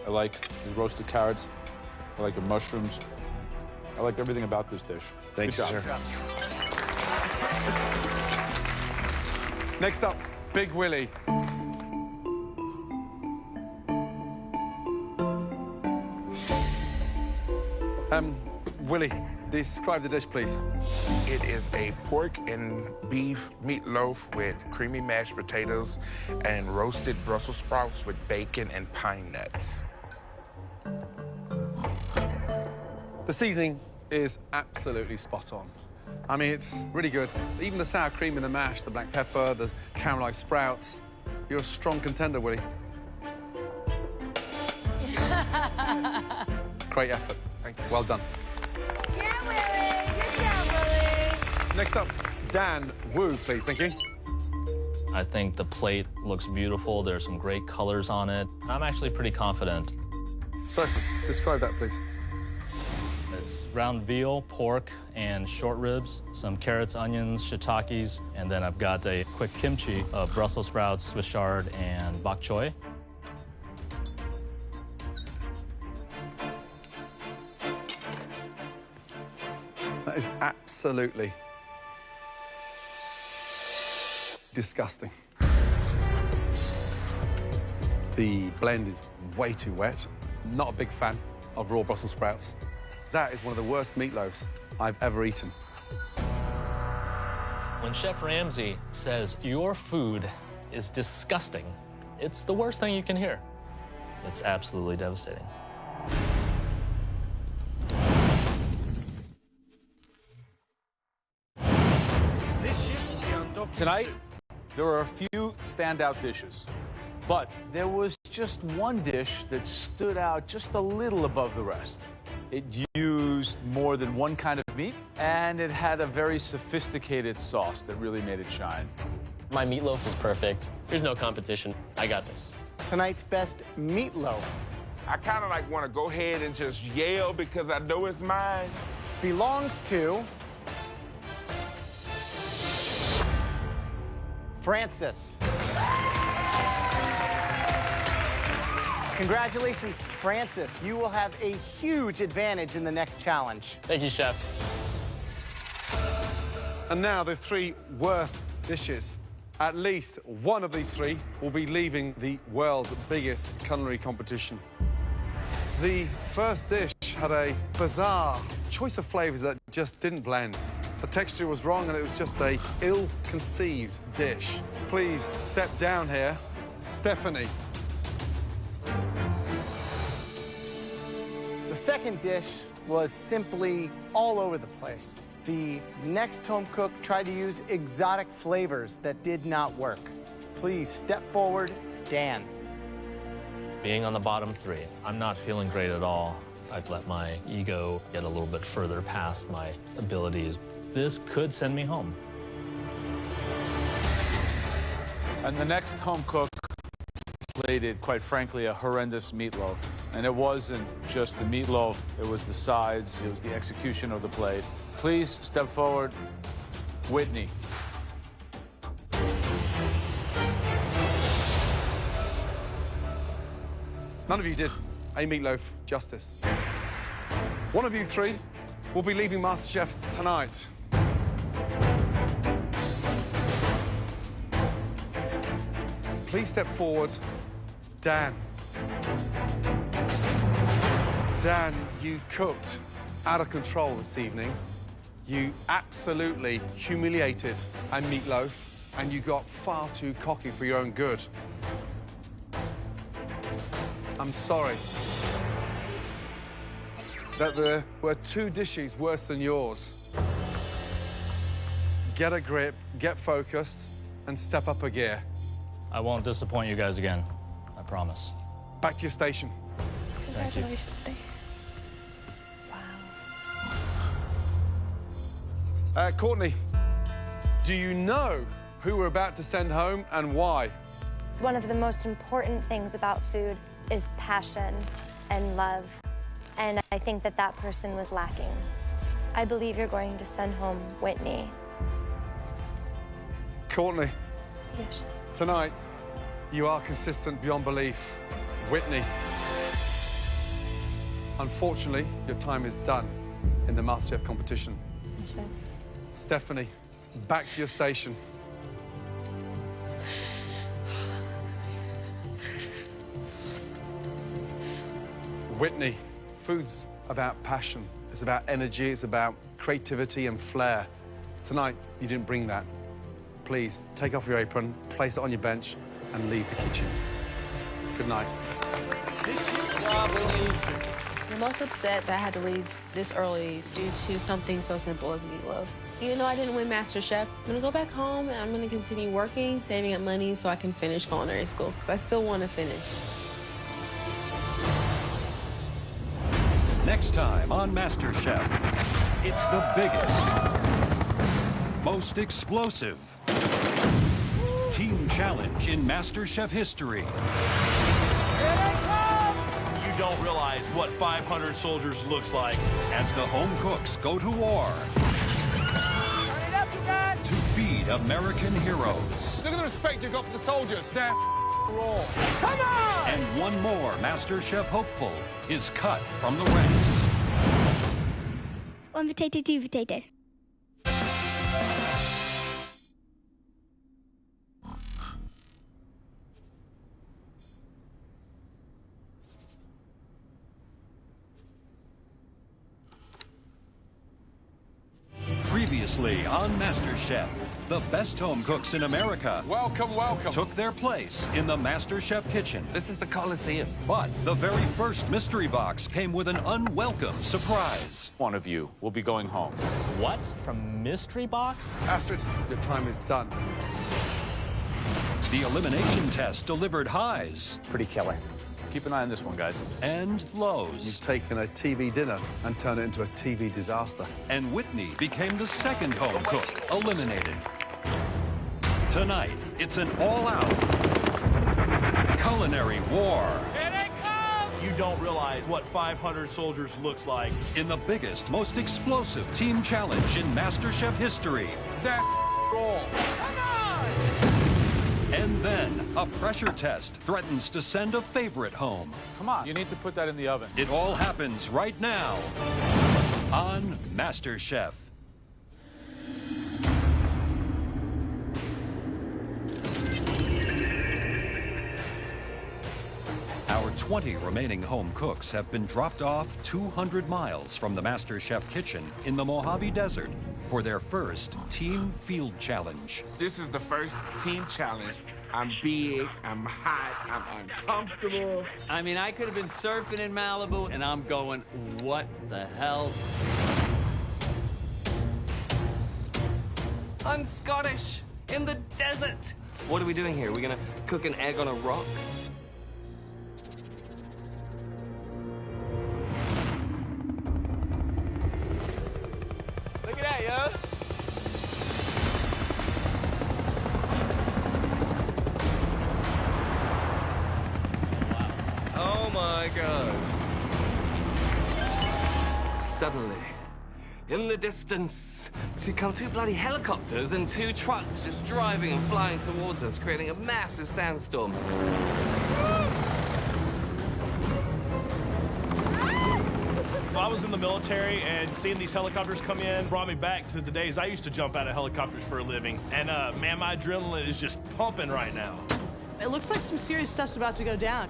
[SPEAKER 5] I like the roasted carrots. I like the mushrooms. I like everything about this dish.
[SPEAKER 22] Thanks,
[SPEAKER 5] Good job.
[SPEAKER 22] sir.
[SPEAKER 7] Next up, Big Willie. Willie, describe the dish, please.
[SPEAKER 11] It is a pork and beef meatloaf with creamy mashed potatoes and roasted Brussels sprouts with bacon and pine nuts.
[SPEAKER 7] The seasoning is absolutely spot on. I mean, it's really good. Even the sour cream in the mash, the black pepper, the caramelized sprouts. You're a strong contender, Willie. Great effort. Thank you. Well done.
[SPEAKER 18] Yeah, Willie. Good job, Willie.
[SPEAKER 7] Next up, Dan Wu, please. Thank you.
[SPEAKER 14] I think the plate looks beautiful. There's some great colors on it. I'm actually pretty confident.
[SPEAKER 7] So, describe that, please.
[SPEAKER 14] It's ground veal, pork, and short ribs, some carrots, onions, shiitakes, and then I've got a quick kimchi of Brussels sprouts, Swiss chard, and bok choy.
[SPEAKER 7] That is absolutely disgusting. The blend is way too wet. Not a big fan of raw Brussels sprouts. That is one of the worst meatloaves I've ever eaten.
[SPEAKER 14] When Chef Ramsay says your food is disgusting, it's the worst thing you can hear. It's absolutely devastating.
[SPEAKER 5] Tonight, there are a few standout dishes, but there was just one dish that stood out just a little above the rest. It used more than one kind of meat, and it had a very sophisticated sauce that really made it shine.
[SPEAKER 17] My meatloaf is perfect. There's no competition. I got this.
[SPEAKER 9] Tonight's best meatloaf
[SPEAKER 11] I kind of like want to go ahead and just yell because I know it's mine.
[SPEAKER 9] belongs to Francis. Congratulations, Francis. You will have a huge advantage in the next challenge.
[SPEAKER 17] Thank you, chefs.
[SPEAKER 7] And now the three worst dishes. At least one of these three will be leaving the world's biggest culinary competition. The first dish had a bizarre choice of flavors that just didn't blend. The texture was wrong and it was just a ill-conceived dish. Please step down here, Stephanie.
[SPEAKER 9] The second dish was simply all over the place. The next home cook tried to use exotic flavors that did not work. Please step forward, Dan.
[SPEAKER 14] Being on the bottom three, I'm not feeling great at all. I've let my ego get a little bit further past my abilities. This could send me home.
[SPEAKER 5] And the next home cook plated, quite frankly, a horrendous meatloaf. And it wasn't just the meatloaf, it was the sides, it was the execution of the plate. Please step forward, Whitney.
[SPEAKER 7] None of you did a meatloaf justice. One of you three will be leaving MasterChef tonight. Please step forward, Dan. Dan, you cooked out of control this evening. You absolutely humiliated a meatloaf, and you got far too cocky for your own good. I'm sorry that there were two dishes worse than yours. Get a grip, get focused, and step up a gear.
[SPEAKER 14] I won't disappoint you guys again, I promise.
[SPEAKER 7] Back to your station.
[SPEAKER 16] Congratulations, Dan.
[SPEAKER 7] Courtney, do you know who we're about to send home and why?
[SPEAKER 10] One of the most important things about food is passion and love. And I think that that person was lacking. I believe you're going to send home Whitney.
[SPEAKER 7] Courtney,
[SPEAKER 10] Yes.
[SPEAKER 7] tonight, you are consistent beyond belief. Whitney, unfortunately, your time is done in the MasterChef competition.
[SPEAKER 10] Sure.
[SPEAKER 7] Stephanie, back to your station. Whitney, food's about passion. It's about energy. It's about creativity and flair. Tonight, you didn't bring that. Please, take off your apron, place it on your bench, and leave the kitchen. Good night.
[SPEAKER 19] I'm most upset that I had to leave this early due to something so simple as meatloaf. Even though I didn't win MasterChef, I'm gonna go back home and I'm gonna continue working, saving up money so I can finish culinary school, because I still want to finish.
[SPEAKER 12] Next time on MasterChef, it's the biggest, most explosive team challenge in MasterChef history.
[SPEAKER 2] You
[SPEAKER 6] don't realize what 500 soldiers looks like.
[SPEAKER 12] As the home cooks go to war to feed American heroes.
[SPEAKER 7] Look at the respect you've got for the soldiers. They're raw.
[SPEAKER 12] Come on! And one more Master Chef hopeful is cut from the ranks.
[SPEAKER 1] 1 potato, 2 potato.
[SPEAKER 12] Previously on MasterChef, the best home cooks in America
[SPEAKER 7] Welcome, welcome.
[SPEAKER 12] took their place in the MasterChef kitchen.
[SPEAKER 17] This is the Coliseum.
[SPEAKER 12] But the very first mystery box came with an unwelcome surprise.
[SPEAKER 5] One of you will be going home.
[SPEAKER 14] What? From mystery box?
[SPEAKER 7] Astrid, your time is done.
[SPEAKER 12] The elimination test delivered highs
[SPEAKER 9] Pretty killer.
[SPEAKER 5] Keep an eye on this one, guys.
[SPEAKER 12] and lows.
[SPEAKER 7] You've taken a TV dinner and turned it into a TV disaster.
[SPEAKER 12] And Whitney became the second home cook eliminated. Tonight, it's an all-out culinary war
[SPEAKER 6] Here they come! You don't realize what 500 soldiers looks like.
[SPEAKER 12] in the biggest, most explosive team challenge in MasterChef history.
[SPEAKER 7] They're raw.
[SPEAKER 12] And then, a pressure test threatens to send a favorite home.
[SPEAKER 5] Come on. You need to put that in the oven.
[SPEAKER 12] It all happens right now on MasterChef. Our 20 remaining home cooks have been dropped off 200 miles from the MasterChef kitchen in the Mojave Desert for their first team field challenge.
[SPEAKER 11] This is the first team challenge. I'm big, I'm hot, I'm uncomfortable.
[SPEAKER 15] I mean, I could have been surfing in Malibu, and I'm going, what the hell? I'm Scottish, in the desert. What are we doing here? Are we gonna cook an egg on a rock? Look at that, yo. Oh my God. Suddenly, in the distance, we come two bloody helicopters and two trucks just driving and flying towards us, creating a massive sandstorm.
[SPEAKER 6] I was in the military, and seeing these helicopters come in brought me back to the days I used to jump out of helicopters for a living. And man, my adrenaline is just pumping right now.
[SPEAKER 4] It looks like some serious stuff's about to go down.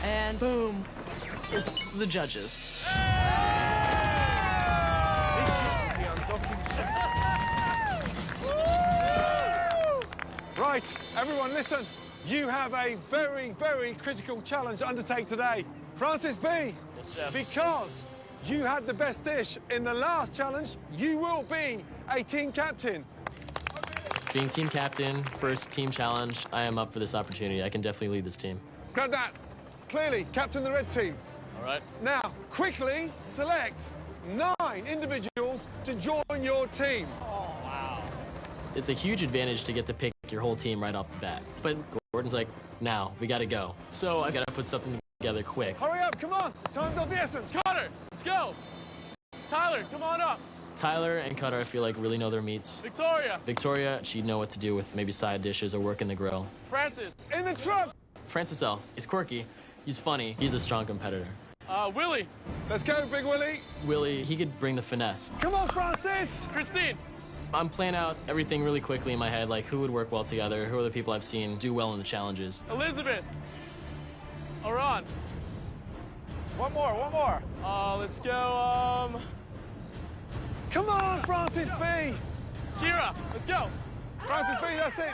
[SPEAKER 4] And boom, it's the judges.
[SPEAKER 7] Right, everyone, listen. You have a very, very critical challenge to undertake today. Francis B.
[SPEAKER 6] Yes, chef.
[SPEAKER 7] Because you had the best dish in the last challenge, you will be a team captain.
[SPEAKER 17] Being team captain, first team challenge, I am up for this opportunity. I can definitely lead this team.
[SPEAKER 7] Grab that. Clearly, captain the red team.
[SPEAKER 6] All right.
[SPEAKER 7] Now, quickly select 9 individuals to join your team.
[SPEAKER 6] Oh, wow.
[SPEAKER 17] It's a huge advantage to get to pick your whole team right off the bat. But Gordon's like, now, we gotta go. So I gotta put something together quick.
[SPEAKER 7] Hurry up, come on. Time's of the essence.
[SPEAKER 6] Connor, let's go. Tyler, come on up.
[SPEAKER 17] Tyler and Cutter, I feel like, really know their meats.
[SPEAKER 6] Victoria.
[SPEAKER 17] Victoria, she'd know what to do with maybe side dishes or working the grill.
[SPEAKER 6] Francis.
[SPEAKER 7] In the truck.
[SPEAKER 17] Francis L. is quirky. He's funny. He's a strong competitor.
[SPEAKER 6] Willie.
[SPEAKER 7] Let's go, Big Willie.
[SPEAKER 17] Willie, he could bring the finesse.
[SPEAKER 7] Come on, Francis.
[SPEAKER 6] Christine.
[SPEAKER 17] I'm planning out everything really quickly in my head, like who would work well together, who are the people I've seen do well in the challenges.
[SPEAKER 6] Elizabeth. Aron. One more. Let's go,
[SPEAKER 7] Come on, Francis B.
[SPEAKER 6] Kira, let's go.
[SPEAKER 7] Francis B, that's it.